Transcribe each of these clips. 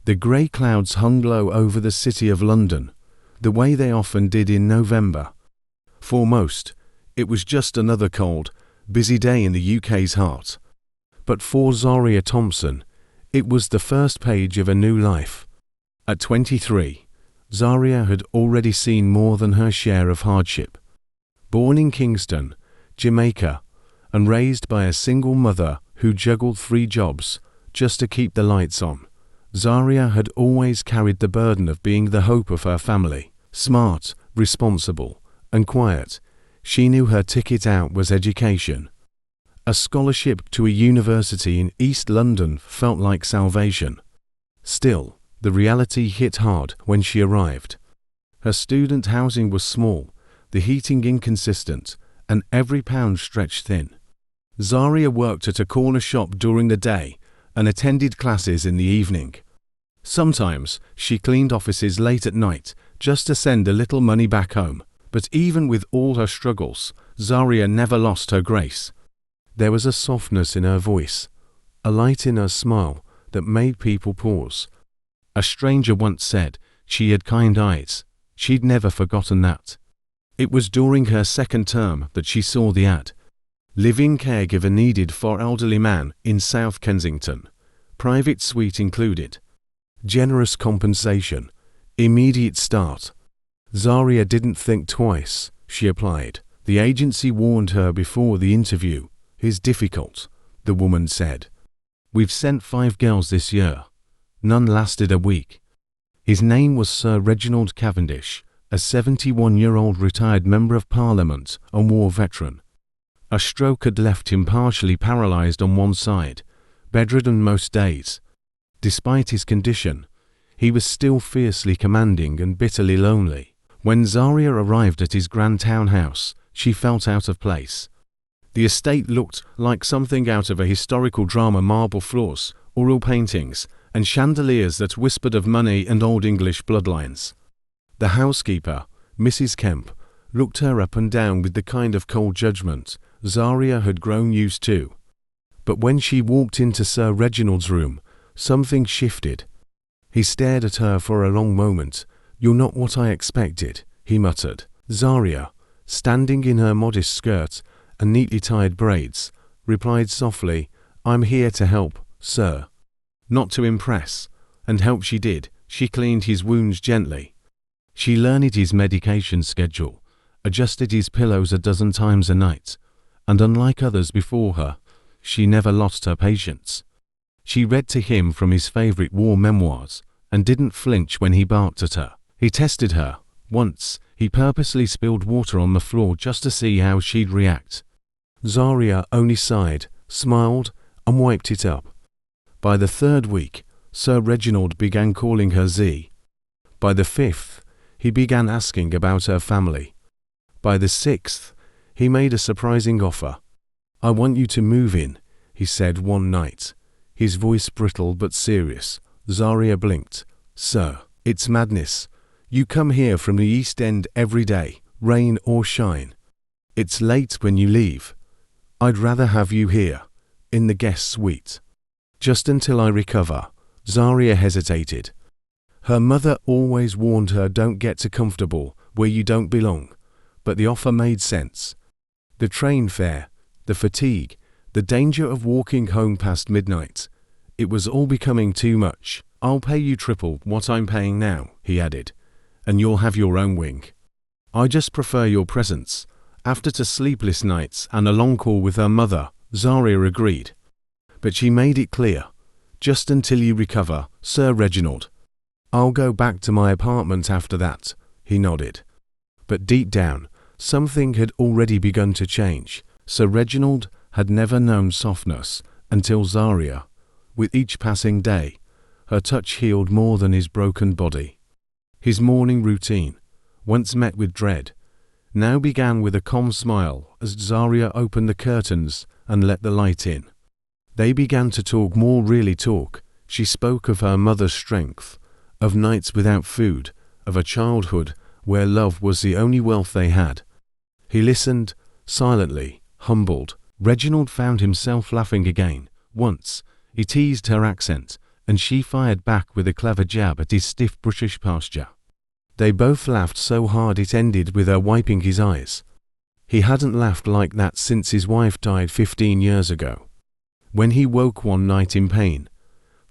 The grey clouds hung low over the city of London, the way they often did in November. For most, it was just another cold, busy day in the UK's heart. But for Zaria Thompson, it was the first page of a new life. At 23, Zaria had already seen more than her share of hardship. Born in Kingston, Jamaica, and raised by a single mother who juggled 3 jobs just to keep the lights on, Zaria had always carried the burden of being the hope of her family. Smart, responsible, and quiet, she knew her ticket out was education. A scholarship to a university in East London felt like salvation. Still, the reality hit hard when she arrived. Her student housing was small, the heating inconsistent, and every pound stretched thin. Zaria worked at a corner shop during the day and attended classes in the evening. Sometimes she cleaned offices late at night just to send a little money back home. But even with all her struggles, Zaria never lost her grace. There was a softness in her voice, a light in her smile that made people pause. A stranger once said she had kind eyes. She'd never forgotten that. It was during her second term that she saw the ad. Live-in caregiver needed for elderly man in South Kensington. Private suite included. Generous compensation. Immediate start. Zaria didn't think twice. She applied. The agency warned her before the interview. "It's difficult," the woman said. "We've sent 5 girls this year. None lasted a week." His name was Sir Reginald Cavendish, a 71-year-old retired Member of Parliament and war veteran. A stroke had left him partially paralysed on one side, bedridden most days. Despite his condition, he was still fiercely commanding and bitterly lonely. When Zaria arrived at his grand townhouse, she felt out of place. The estate looked like something out of a historical drama: marble floors, oil paintings, and chandeliers that whispered of money and Old English bloodlines. The housekeeper, Mrs. Kemp, looked her up and down with the kind of cold judgment Zaria had grown used to. But when she walked into Sir Reginald's room, something shifted. He stared at her for a long moment. "You're not what I expected," he muttered. Zaria, standing in her modest skirt and neatly tied braids, replied softly, "I'm here to help, sir." Not to impress, and help she did. She cleaned his wounds gently. She learned his medication schedule, adjusted his pillows a dozen times a night, and unlike others before her, she never lost her patience. She read to him from his favourite war memoirs, and didn't flinch when he barked at her. He tested her. Once, he purposely spilled water on the floor just to see how she'd react. Zaria only sighed, smiled, and wiped it up. By the 3rd week, Sir Reginald began calling her Z. By the 5th, he began asking about her family. By the 6th, he made a surprising offer. "I want you to move in," he said one night, his voice brittle but serious. Zaria blinked. "Sir, it's madness. You come here from the East End every day, rain or shine. It's late when you leave. I'd rather have you here, in the guest suite." "Just until I recover." Zaria hesitated. Her mother always warned her, "Don't get too comfortable where you don't belong," but the offer made sense. The train fare, the fatigue, the danger of walking home past midnight. It was all becoming too much. "I'll pay you triple what I'm paying now," he added, "and you'll have your own wing. I just prefer your presence." After 2 sleepless nights and a long call with her mother, Zaria agreed. But she made it clear, "Just until you recover, Sir Reginald. I'll go back to my apartment after that." He nodded. But deep down, something had already begun to change. Sir Reginald had never known softness until Zaria. With each passing day, her touch healed more than his broken body. His morning routine, once met with dread, now began with a calm smile as Zaria opened the curtains and let the light in. They began to talk, more really talk. She spoke of her mother's strength, of nights without food, of a childhood where love was the only wealth they had. He listened, silently, humbled. Reginald found himself laughing again. Once, he teased her accent, and she fired back with a clever jab at his stiff British posture. They both laughed so hard it ended with her wiping his eyes. He hadn't laughed like that since his wife died 15 years ago. When he woke one night in pain,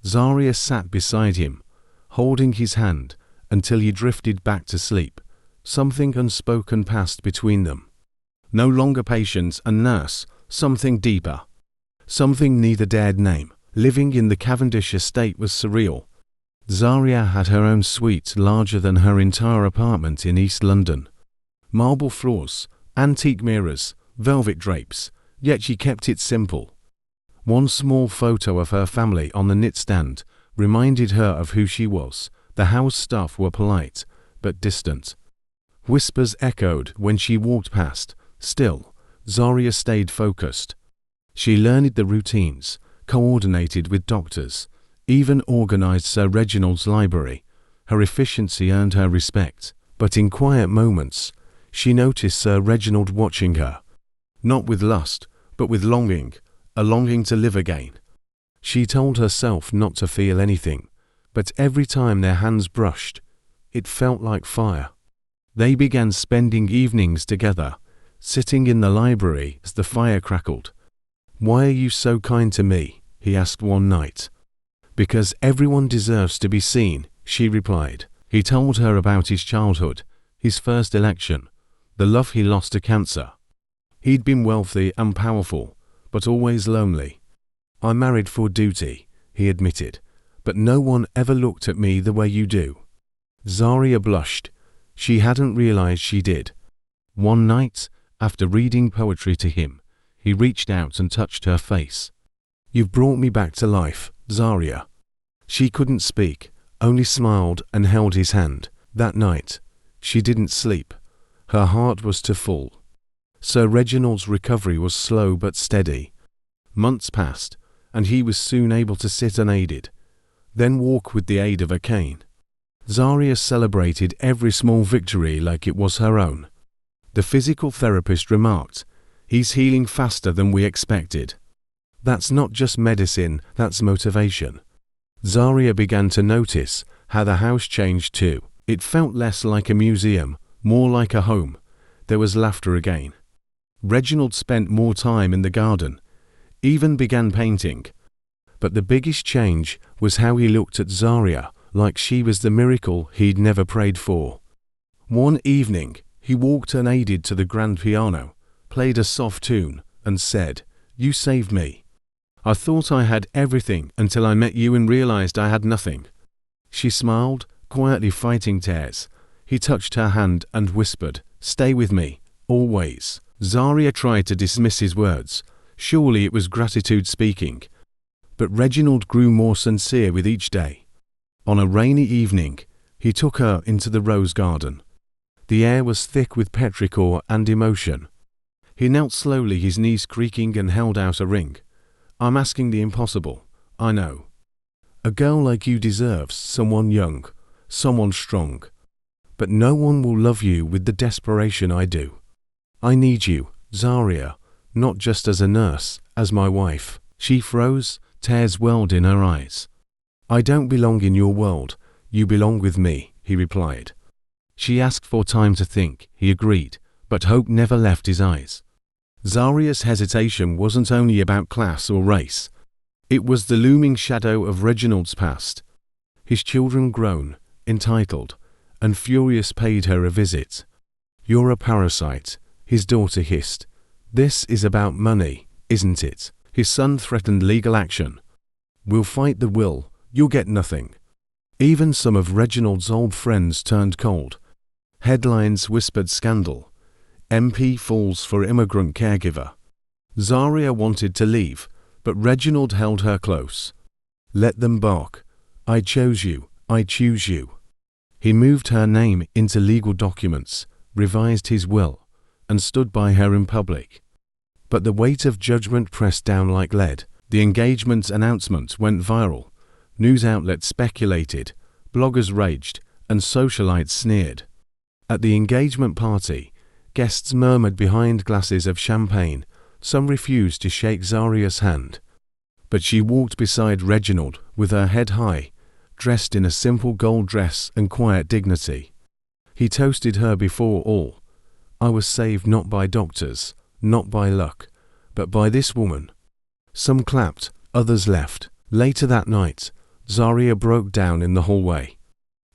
Zaria sat beside him, holding his hand until he drifted back to sleep. Something unspoken passed between them. No longer patient and nurse, something deeper. Something neither dared name. Living in the Cavendish estate was surreal. Zaria had her own suite larger than her entire apartment in East London. Marble floors, antique mirrors, velvet drapes, yet she kept it simple. One small photo of her family on the knitstand reminded her of who she was. The house staff were polite, but distant. Whispers echoed when she walked past. Still, Zaria stayed focused. She learned the routines, coordinated with doctors, even organized Sir Reginald's library. Her efficiency earned her respect, but in quiet moments, she noticed Sir Reginald watching her. Not with lust, but with longing, a longing to live again. She told herself not to feel anything, but every time their hands brushed, it felt like fire. They began spending evenings together, sitting in the library as the fire crackled. "Why are you so kind to me?" he asked one night. "Because everyone deserves to be seen," she replied. He told her about his childhood, his first election, the love he lost to cancer. He'd been wealthy and powerful, but always lonely. "I married for duty," he admitted, "but no one ever looked at me the way you do." Zaria blushed. She hadn't realized she did. One night, after reading poetry to him, he reached out and touched her face. "You've brought me back to life, Zaria." She couldn't speak, only smiled and held his hand. That night, she didn't sleep. Her heart was too full. Sir Reginald's recovery was slow but steady. Months passed, and he was soon able to sit unaided, then walk with the aid of a cane. Zaria celebrated every small victory like it was her own. The physical therapist remarked, "He's healing faster than we expected." That's not just medicine, that's motivation. Zaria began to notice how the house changed too. It felt less like a museum, more like a home. There was laughter again. Reginald spent more time in the garden, even began painting. But the biggest change was how he looked at Zaria, like she was the miracle he'd never prayed for. One evening, he walked unaided to the grand piano, played a soft tune, and said, "You saved me. I thought I had everything until I met you and realized I had nothing." She smiled, quietly fighting tears. He touched her hand and whispered, "Stay with me, always." Zaria tried to dismiss his words. Surely it was gratitude speaking. But Reginald grew more sincere with each day. On a rainy evening, he took her into the rose garden. The air was thick with petrichor and emotion. He knelt slowly, his knees creaking, and held out a ring. "I'm asking the impossible, I know. A girl like you deserves someone young, someone strong. But no one will love you with the desperation I do. I need you, Zaria, not just as a nurse, as my wife." She froze, tears welled in her eyes. "I don't belong in your world, you belong with me," he replied. She asked for time to think, he agreed, but hope never left his eyes. Zaria's hesitation wasn't only about class or race. It was the looming shadow of Reginald's past. His children grown, entitled, and furious paid her a visit. "You're a parasite," his daughter hissed. "This is about money, isn't it?" His son threatened legal action. "We'll fight the will, you'll get nothing." Even some of Reginald's old friends turned cold. Headlines whispered scandal. MP falls for immigrant caregiver. Zaria wanted to leave, but Reginald held her close. "Let them bark. I chose you, I choose you." He moved her name into legal documents, revised his will, and stood by her in public. But the weight of judgment pressed down like lead. The engagement announcement went viral. News outlets speculated, bloggers raged, and socialites sneered. At the engagement party, guests murmured behind glasses of champagne. Some refused to shake Zaria's hand. But she walked beside Reginald with her head high, dressed in a simple gold dress and quiet dignity. He toasted her before all. I was saved not by doctors, not by luck, but by this woman. Some clapped, others left. Later that night, Zaria broke down in the hallway.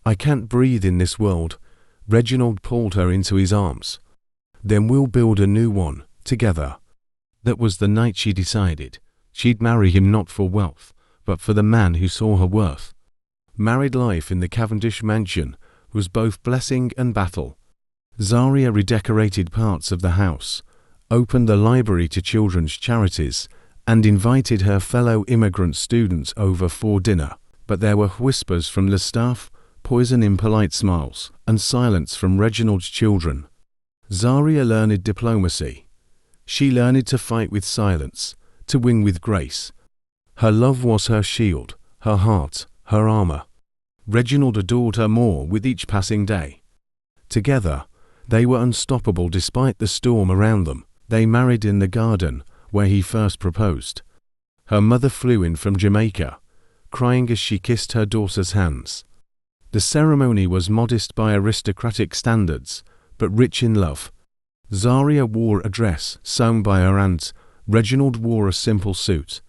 I can't breathe in this world. Reginald pulled her into his arms. Then we'll build a new one, together. That was the night she decided. She'd marry him not for wealth, but for the man who saw her worth. Married life in the Cavendish mansion was both blessing and battle. Zaria redecorated parts of the house, opened the library to children's charities, and invited her fellow immigrant students over for dinner. But there were whispers from the staff, poison in polite smiles, and silence from Reginald's children. Zaria learned diplomacy. She learned to fight with silence, to win with grace. Her love was her shield, her heart, her armor. Reginald adored her more with each passing day. Together, they were unstoppable despite the storm around them. They married in the garden where he first proposed. Her mother flew in from Jamaica, crying as she kissed her daughter's hands. The ceremony was modest by aristocratic standards, but rich in love. Zaria wore a dress sewn by her aunt. Reginald wore a simple suit.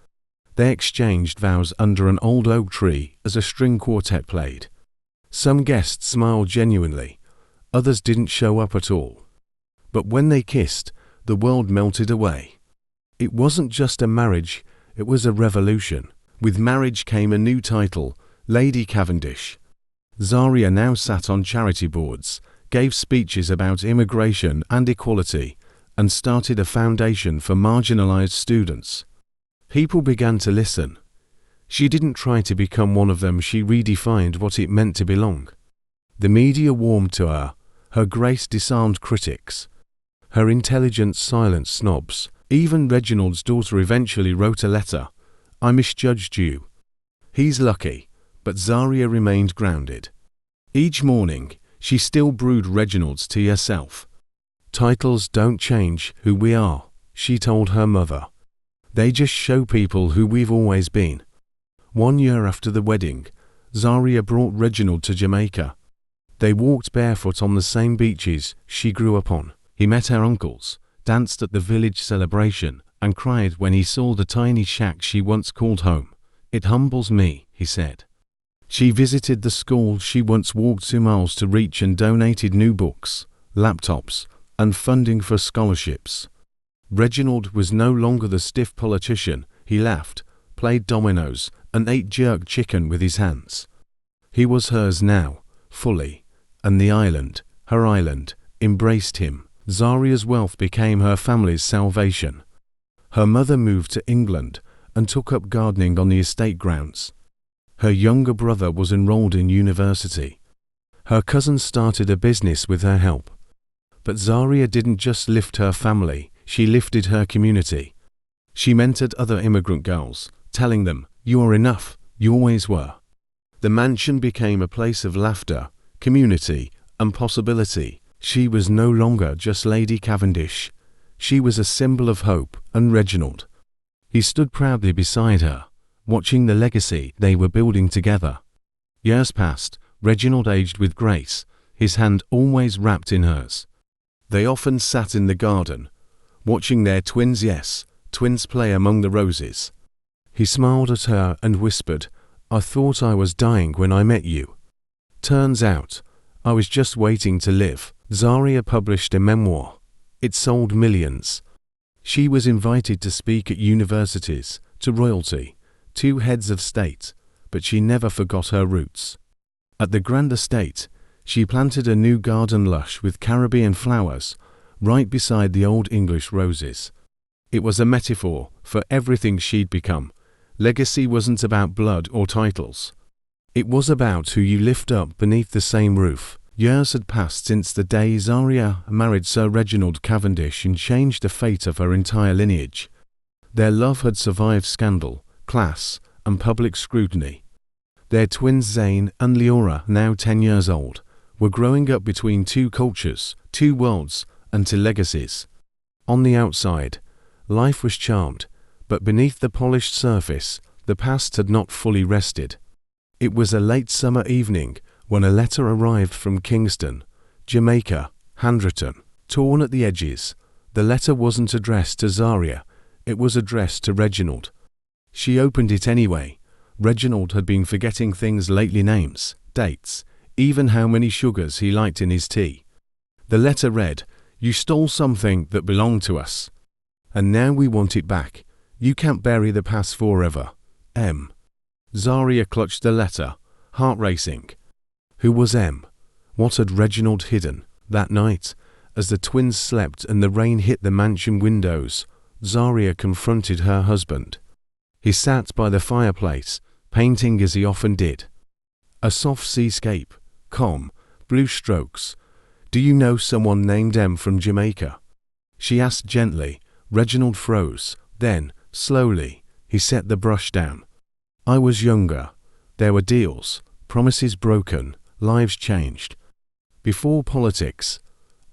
They exchanged vows under an old oak tree as a string quartet played. Some guests smiled genuinely, others didn't show up at all. But when they kissed, the world melted away. It wasn't just a marriage, it was a revolution. With marriage came a new title, Lady Cavendish. Zaria now sat on charity boards, gave speeches about immigration and equality, and started a foundation for marginalized students. People began to listen. She didn't try to become one of them, she redefined what it meant to belong. The media warmed to her. Her grace disarmed critics. Her intelligence silenced snobs. Even Reginald's daughter eventually wrote a letter. I misjudged you. He's lucky, but Zaria remained grounded. Each morning, she still brewed Reginald's tea herself. Titles don't change who we are, she told her mother. They just show people who we've always been. 1 year after the wedding, Zaria brought Reginald to Jamaica. They walked barefoot on the same beaches she grew up on. He met her uncles, danced at the village celebration, and cried when he saw the tiny shack she once called home. It humbles me, he said. She visited the school she once walked 2 miles to reach and donated new books, laptops, and funding for scholarships. Reginald was no longer the stiff politician. He laughed, played dominoes, and ate jerk chicken with his hands. He was hers now, fully, and the island, her island, embraced him. Zaria's wealth became her family's salvation. Her mother moved to England and took up gardening on the estate grounds. Her younger brother was enrolled in university. Her cousin started a business with her help. But Zaria didn't just lift her family, she lifted her community. She mentored other immigrant girls, telling them, "You are enough, you always were." The mansion became a place of laughter, community, and possibility. She was no longer just Lady Cavendish. She was a symbol of hope, and Reginald. He stood proudly beside her, watching the legacy they were building together. Years passed, Reginald aged with grace, his hand always wrapped in hers. They often sat in the garden, watching their twins play among the roses. He smiled at her and whispered, "I thought I was dying when I met you. Turns out, I was just waiting to live." Zaria published a memoir. It sold millions. She was invited to speak at universities, to royalty, to heads of state, but she never forgot her roots. At the Grand Estate, she planted a new garden lush with Caribbean flowers, right beside the old English roses. It was a metaphor for everything she'd become. Legacy wasn't about blood or titles. It was about who you lift up beneath the same roof. Years had passed since the day Zaria married Sir Reginald Cavendish and changed the fate of her entire lineage. Their love had survived scandal, class, and public scrutiny. Their twins Zayn and Leora, now 10 years old, were growing up between two cultures, two worlds, and two legacies. On the outside, life was charmed, But beneath the polished surface, the past had not fully rested. It was a late summer evening when a letter arrived from Kingston, Jamaica, handwritten, torn at the edges. The letter wasn't addressed to Zaria, it was addressed to Reginald. She opened it anyway. Reginald had been forgetting things lately, names, dates, even how many sugars he liked in his tea. The letter read, "You stole something that belonged to us. And now we want it back. You can't bury the past forever. M." Zaria clutched the letter, heart racing. Who was M? What had Reginald hidden? That night, as the twins slept and the rain hit the mansion windows, Zaria confronted her husband. He sat by the fireplace, painting as he often did. A soft seascape, calm, blue strokes. "Do you know someone named M from Jamaica?" she asked gently. Reginald froze. Then, slowly, he set the brush down. "I was younger. There were deals, promises broken, lives changed. Before politics,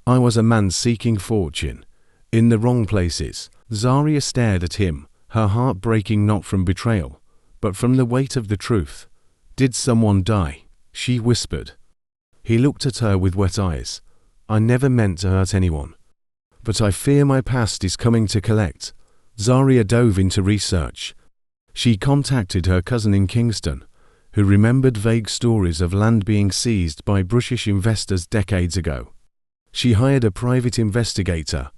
I was a man seeking fortune. In the wrong places." Zaria stared at him, her heart breaking not from betrayal, but from the weight of the truth. "Did someone die?" she whispered. He looked at her with wet eyes. "I never meant to hurt anyone. But I fear my past is coming to collect." Zaria dove into research. She contacted her cousin in Kingston, who remembered vague stories of land being seized by British investors decades ago. She hired a private investigator.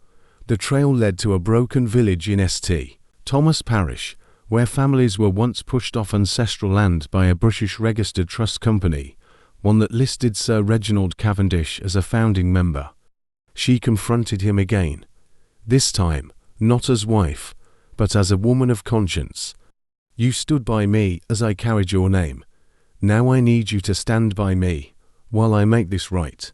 The trail led to a broken village in St. Thomas Parish, where families were once pushed off ancestral land by a British registered trust company, one that listed Sir Reginald Cavendish as a founding member. She confronted him again. This time, not as wife, but as a woman of conscience. "You stood by me as I carried your name. Now I need you to stand by me, while I make this right."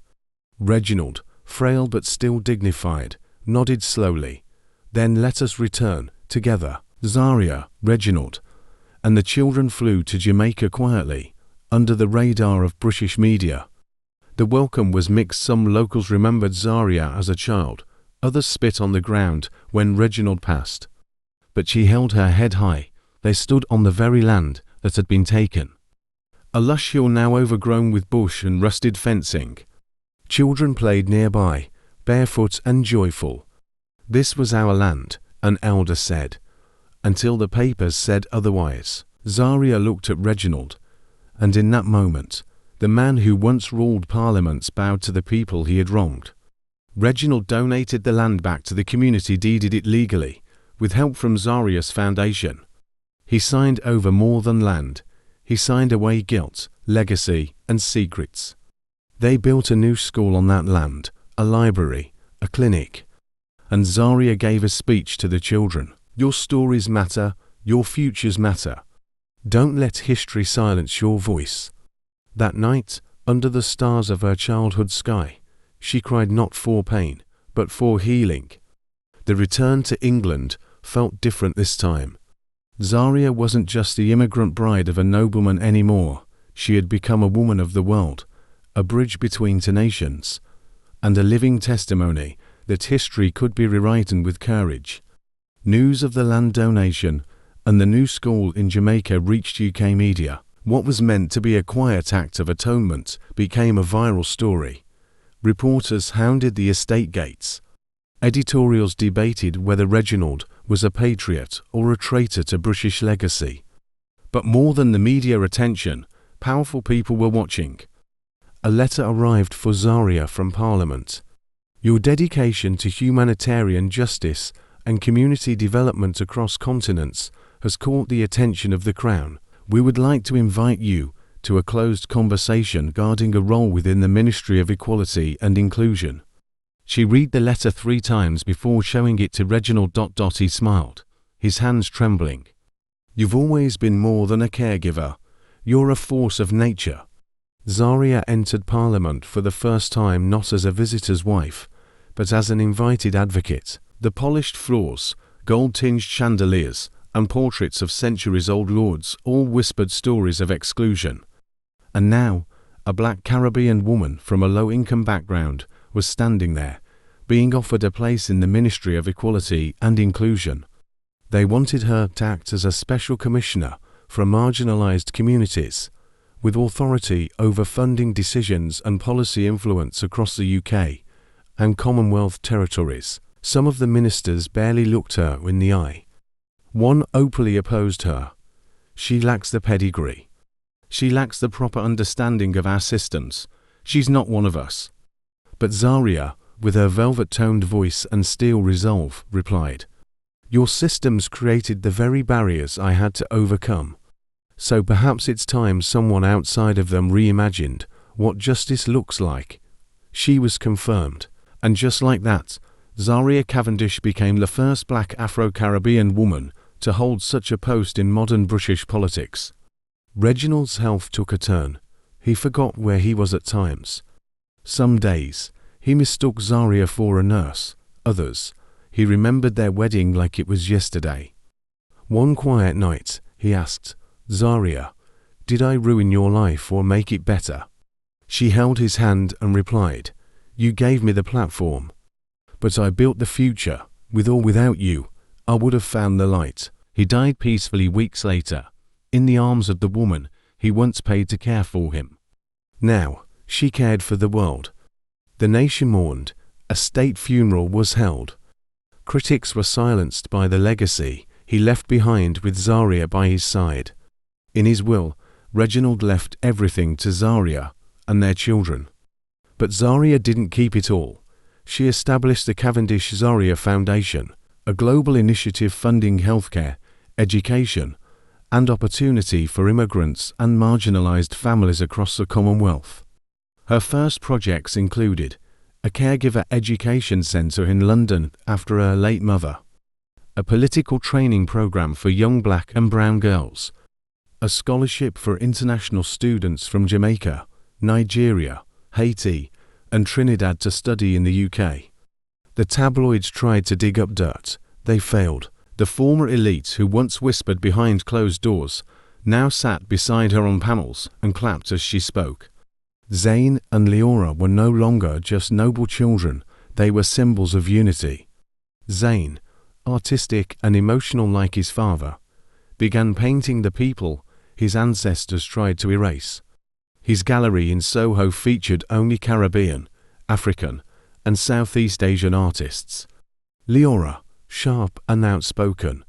Reginald, frail but still dignified, nodded slowly. "Then let us return, together." Zaria, Reginald, and the children flew to Jamaica quietly, under the radar of British media. The welcome was mixed. Some locals remembered Zaria as a child, others spit on the ground when Reginald passed. But she held her head high. They stood on the very land that had been taken. A lush hill now overgrown with bush and rusted fencing. Children played nearby, barefoot and joyful. "This was our land," an elder said, until the papers said otherwise. Zaria looked at Reginald, and in that moment, the man who once ruled parliaments bowed to the people he had wronged. Reginald donated the land back to the community, deeded it legally, with help from Zaria's foundation. He signed over more than land. He signed away guilt, legacy, and secrets. They built a new school on that land, a library, a clinic. And Zaria gave a speech to the children. "Your stories matter, your futures matter. Don't let history silence your voice." That night, under the stars of her childhood sky, she cried not for pain, but for healing. The return to England felt different this time. Zaria wasn't just the immigrant bride of a nobleman anymore. She had become a woman of the world, a bridge between two nations, and a living testimony that history could be rewritten with courage. News of the land donation and the new school in Jamaica reached UK media. What was meant to be a quiet act of atonement became a viral story. Reporters hounded the estate gates. Editorials debated whether Reginald was a patriot or a traitor to British legacy. But more than the media attention, powerful people were watching. A letter arrived for Zaria from Parliament. "Your dedication to humanitarian justice and community development across continents has caught the attention of the Crown. We would like to invite you to a closed conversation regarding a role within the Ministry of Equality and Inclusion." She read the letter 3 times before showing it to Reginald. He smiled, his hands trembling. "You've always been more than a caregiver. You're a force of nature." Zaria entered Parliament for the first time not as a visitor's wife, but as an invited advocate. The polished floors, gold-tinged chandeliers, and portraits of centuries-old lords all whispered stories of exclusion. And now, a black Caribbean woman from a low-income background was standing there, being offered a place in the Ministry of Equality and Inclusion. They wanted her to act as a special commissioner for marginalized communities, with authority over funding decisions and policy influence across the UK and Commonwealth territories. Some of the ministers barely looked her in the eye. One openly opposed her. She lacks the pedigree. She lacks the proper understanding of our systems. She's not one of us. But Zaria, with her velvet-toned voice and steel resolve, replied, "Your systems created the very barriers I had to overcome. So perhaps it's time someone outside of them reimagined what justice looks like." She was confirmed, and just like that, Zaria Cavendish became the first black Afro-Caribbean woman to hold such a post in modern British politics. Reginald's health took a turn. He forgot where he was at times. Some days, he mistook Zaria for a nurse. Others, he remembered their wedding like it was yesterday. One quiet night, he asked, "Zaria, did I ruin your life or make it better?" She held his hand and replied, "You gave me the platform. But I built the future. With or without you, I would have found the light." He died peacefully weeks later, in the arms of the woman he once paid to care for him. Now, she cared for the world. The nation mourned. A state funeral was held. Critics were silenced by the legacy he left behind with Zaria by his side. In his will, Reginald left everything to Zaria and their children. But Zaria didn't keep it all. She established the Cavendish-Zaria Foundation, a global initiative funding healthcare, education, and opportunity for immigrants and marginalized families across the Commonwealth. Her first projects included a caregiver education centre in London after her late mother, a political training programme for young black and brown girls, a scholarship for international students from Jamaica, Nigeria, Haiti, and Trinidad to study in the UK. The tabloids tried to dig up dirt. They failed. The former elite who once whispered behind closed doors now sat beside her on panels and clapped as she spoke. Zayn and Leora were no longer just noble children, they were symbols of unity. Zayn, artistic and emotional like his father, began painting the people his ancestors tried to erase. His gallery in Soho featured only Caribbean, African, and Southeast Asian artists. Leora, sharp and outspoken,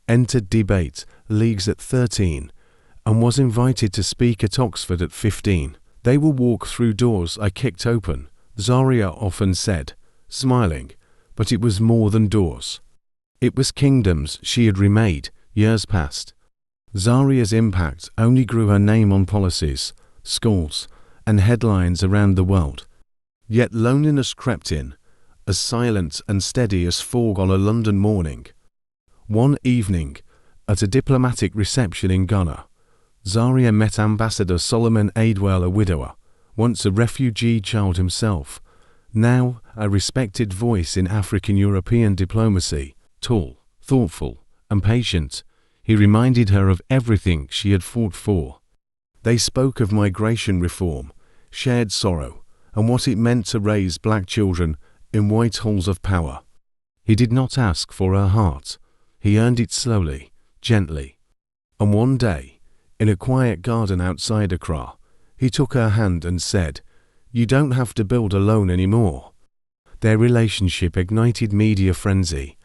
entered debate leagues at 13 and was invited to speak at Oxford at 15. "They will walk through doors I kicked open," Zaria often said, smiling, but it was more than doors. It was kingdoms she had remade years past. Zaria's impact only grew her name on policies, schools, and headlines around the world. Yet loneliness crept in, as silent and steady as fog on a London morning. One evening, at a diplomatic reception in Ghana, Zaria met Ambassador Solomon-Adewale, a widower, once a refugee child himself, now a respected voice in African-European diplomacy. Tall, thoughtful, and patient, he reminded her of everything she had fought for. They spoke of migration reform, shared sorrow, and what it meant to raise black children in white halls of power. He did not ask for her heart. He earned it slowly, gently. And one day, in a quiet garden outside Accra, he took her hand and said, "You don't have to build alone anymore." Their relationship ignited media frenzy.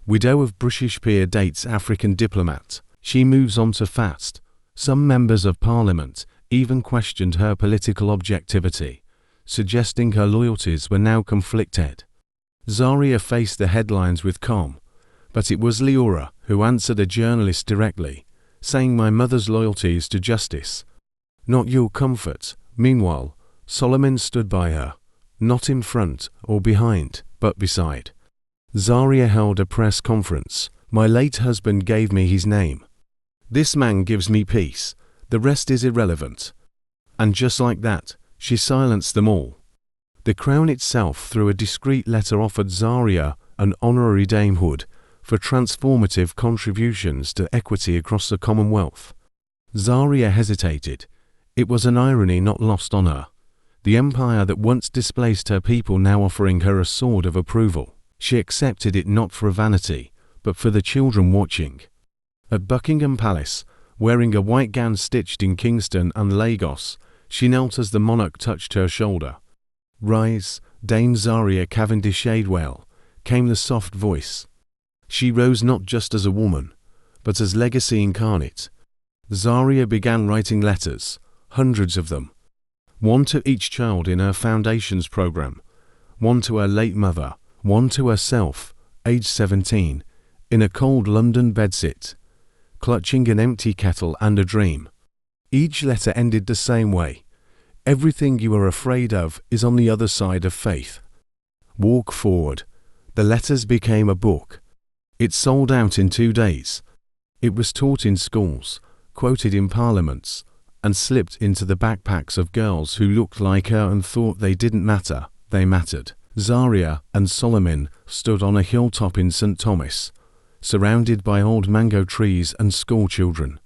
Widow of British peer dates African diplomat. She moves on to fast. Some members of Parliament even questioned her political objectivity, suggesting her loyalties were now conflicted. Zaria faced the headlines with calm, but it was Leora who answered a journalist directly, saying, "My mother's loyalty is to justice, not your comfort." Meanwhile, Solomon stood by her, not in front or behind, but beside. Zaria held a press conference. "My late husband gave me his name. This man gives me peace. The rest is irrelevant." And just like that, she silenced them all. The Crown itself, through a discreet letter, offered Zaria an honorary damehood for transformative contributions to equity across the Commonwealth. Zaria hesitated. It was an irony not lost on her. The empire that once displaced her people now offering her a sword of approval. She accepted it not for vanity, but for the children watching. At Buckingham Palace, wearing a white gown stitched in Kingston and Lagos, she knelt as the monarch touched her shoulder. "Rise, Dame Zaria Cavendish-Adewale," came the soft voice. She rose not just as a woman, but as legacy incarnate. Zaria began writing letters, hundreds of them. One to each child in her Foundations program, one to her late mother, one to herself, aged 17, in a cold London bedsit, clutching an empty kettle and a dream. Each letter ended the same way. Everything you are afraid of is on the other side of faith. Walk forward. The letters became a book. It sold out in 2 days. It was taught in schools, quoted in parliaments, and slipped into the backpacks of girls who looked like her and thought they didn't matter. They mattered. Zaria and Solomon stood on a hilltop in St. Thomas, surrounded by old mango trees and schoolchildren.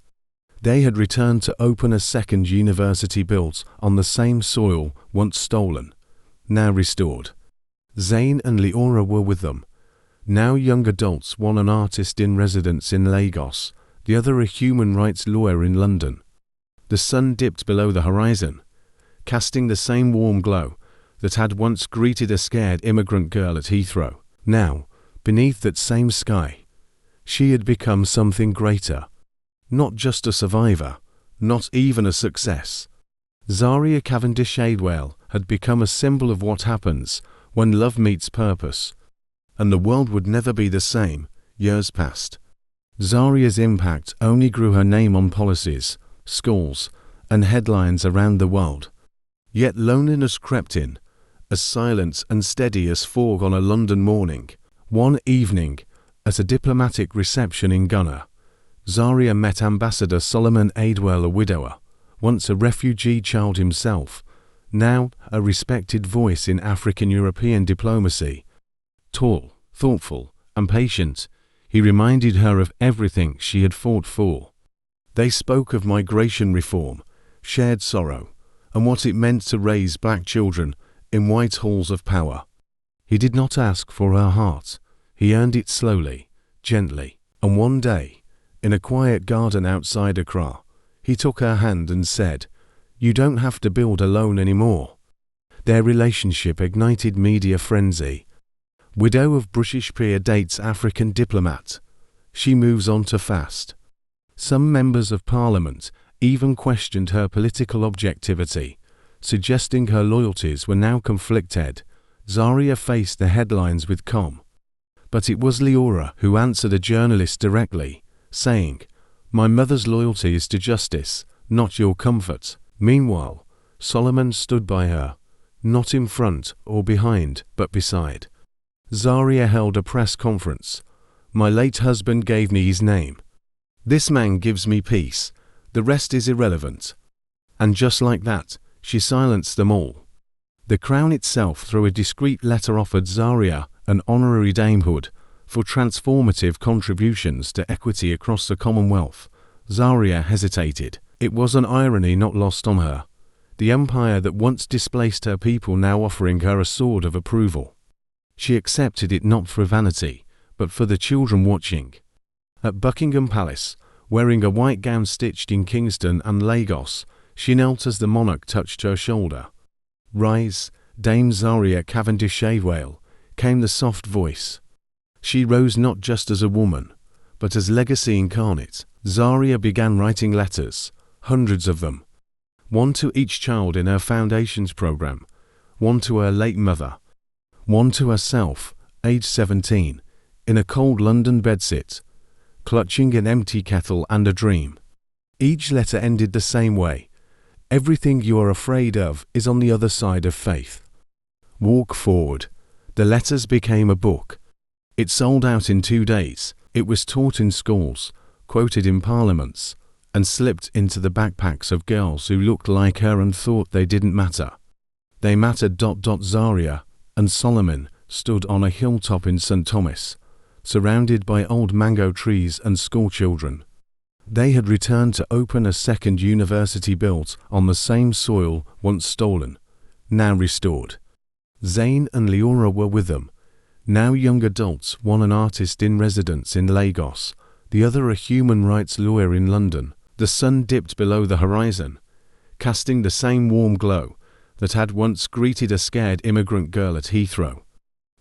They had returned to open a second university built on the same soil once stolen, now restored. Zayn and Leora were with them. Now young adults, one an artist in residence in Lagos, the other a human rights lawyer in London. The sun dipped below the horizon, casting the same warm glow that had once greeted a scared immigrant girl at Heathrow. Now, beneath that same sky, she had become something greater. Not just a survivor, not even a success. Zaria Cavendish-Adewale had become a symbol of what happens when love meets purpose. And the world would never be the same. Years passed. Zaria's impact only grew, her name on policies, schools, and headlines around the world. Yet loneliness crept in, as silent and steady as fog on a London morning. One evening, at a diplomatic reception in Ghana, Zaria met Ambassador Solomon Adewale, a widower, once a refugee child himself, now a respected voice in African-European diplomacy. Tall, thoughtful, and patient, he reminded her of everything she had fought for. They spoke of migration reform, shared sorrow, and what it meant to raise black children in white halls of power. He did not ask for her heart. He earned it slowly, gently, and one day, in a quiet garden outside Accra, he took her hand and said, "You don't have to build alone anymore." Their relationship ignited media frenzy. Widow of British peer dates African diplomat. She moves on to fast. Some members of parliament even questioned her political objectivity, suggesting her loyalties were now conflicted. Zaria faced the headlines with calm. But it was Leora who answered a journalist directly, saying, "My mother's loyalty is to justice, not your comfort." Meanwhile, Solomon stood by her, not in front or behind, but beside. Zaria held a press conference. "My late husband gave me his name. This man gives me peace. The rest is irrelevant." And just like that, she silenced them all. The Crown itself, through a discreet letter, offered Zaria an honorary damehood for transformative contributions to equity across the Commonwealth. Zaria hesitated. It was an irony not lost on her. The empire that once displaced her people now offering her a sword of approval. She accepted it not for vanity, but for the children watching. At Buckingham Palace, wearing a white gown stitched in Kingston and Lagos, she knelt as the monarch touched her shoulder. "Rise, Dame Zaria Cavendish-Adewale," came the soft voice. She rose not just as a woman, but as legacy incarnate. Zaria began writing letters, hundreds of them. One to each child in her Foundations program, one to her late mother, one to herself, aged 17, in a cold London bedsit, clutching an empty kettle and a dream. Each letter ended the same way. Everything you are afraid of is on the other side of faith. Walk forward. The letters became a book. It sold out in 2 days. It was taught in schools, quoted in parliaments, and slipped into the backpacks of girls who looked like her and thought they didn't matter. They mattered. Zaria and Solomon stood on a hilltop in St. Thomas, surrounded by old mango trees and schoolchildren. They had returned to open a second university built on the same soil once stolen, now restored. Zayn and Leora were with them. Now young adults, one an artist in residence in Lagos, the other a human rights lawyer in London. The sun dipped below the horizon, casting the same warm glow that had once greeted a scared immigrant girl at Heathrow.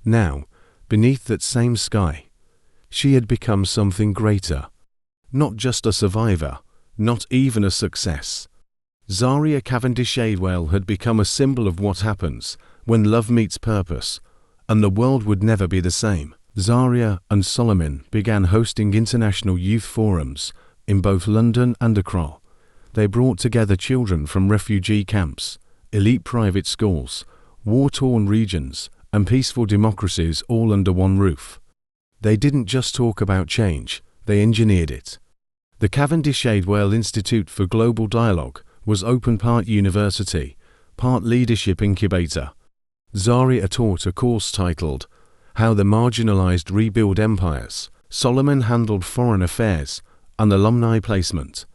Now, beneath that same sky, she had become something greater. Not just a survivor, not even a success. Zaria Cavendish-Adewale had become a symbol of what happens when love meets purpose, and the world would never be the same. Zaria and Solomon began hosting international youth forums in both London and Accra. They brought together children from refugee camps, elite private schools, war-torn regions, and peaceful democracies all under one roof. They didn't just talk about change, they engineered it. The Cavendish-Adewale Institute for Global Dialogue was open part university, part leadership incubator. Zaria taught a course titled, How the Marginalized Rebuild Empires. Solomon handled foreign affairs and alumni placement.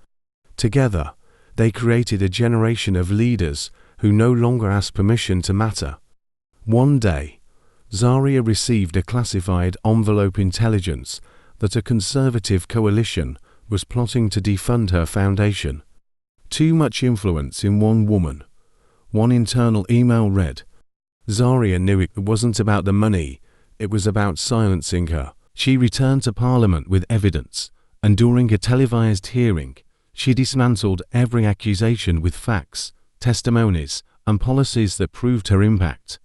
Together, they created a generation of leaders who no longer asked permission to matter. One day, Zaria received a classified envelope intelligence that a conservative coalition was plotting to defund her foundation. Too much influence in one woman. One internal email read, Zaria knew it wasn't about the money, it was about silencing her. She returned to Parliament with evidence, and during a televised hearing, she dismantled every accusation with facts, testimonies, and policies that proved her impact.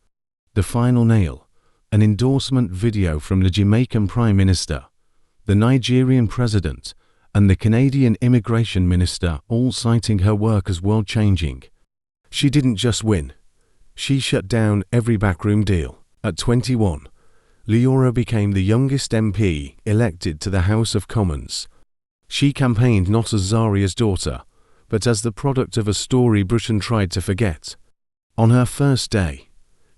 The final nail, an endorsement video from the Jamaican Prime Minister, the Nigerian President, and the Canadian Immigration Minister, all citing her work as world-changing. She didn't just win. She shut down every backroom deal. At 21, Leora became the youngest MP elected to the House of Commons. She campaigned not as Zaria's daughter, but as the product of a story Britain tried to forget. On her first day,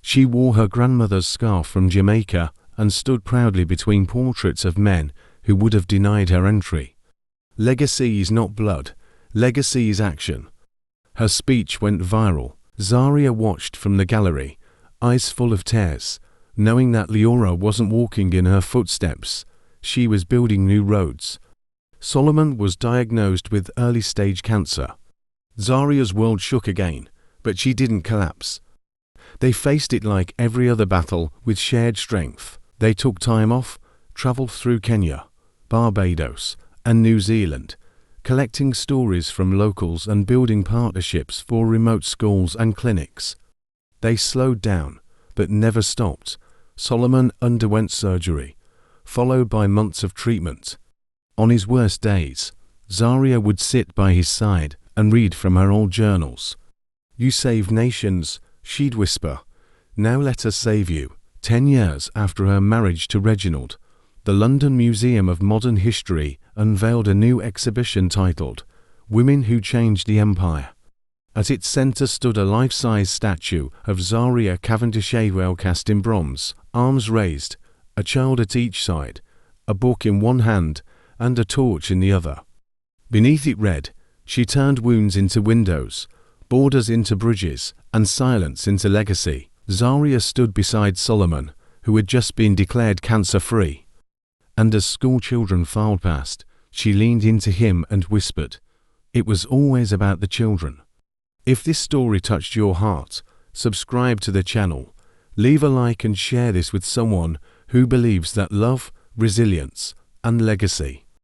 she wore her grandmother's scarf from Jamaica and stood proudly between portraits of men who would have denied her entry. Legacy is not blood, legacy is action. Her speech went viral. Zaria watched from the gallery, eyes full of tears, knowing that Leora wasn't walking in her footsteps, she was building new roads. Solomon was diagnosed with early-stage cancer. Zaria's world shook again, but she didn't collapse. They faced it like every other battle with shared strength. They took time off, traveled through Kenya, Barbados, and New Zealand, collecting stories from locals and building partnerships for remote schools and clinics. They slowed down, but never stopped. Solomon underwent surgery, followed by months of treatment. On his worst days, Zaria would sit by his side and read from her old journals. You saved nations, she'd whisper. Now let us save you. 10 years after her marriage to Reginald, the London Museum of Modern History unveiled a new exhibition titled Women Who Changed the Empire. At its centre stood a life-size statue of Zaria Cavendish-Adewale cast in bronze, arms raised, a child at each side, a book in one hand and a torch in the other. Beneath it read, She turned wounds into windows, borders into bridges, and silence into legacy. Zaria stood beside Solomon, who had just been declared cancer-free. And as school children filed past, she leaned into him and whispered, It was always about the children. If this story touched your heart, subscribe to the channel, leave a like and share this with someone who believes that love, resilience, and legacy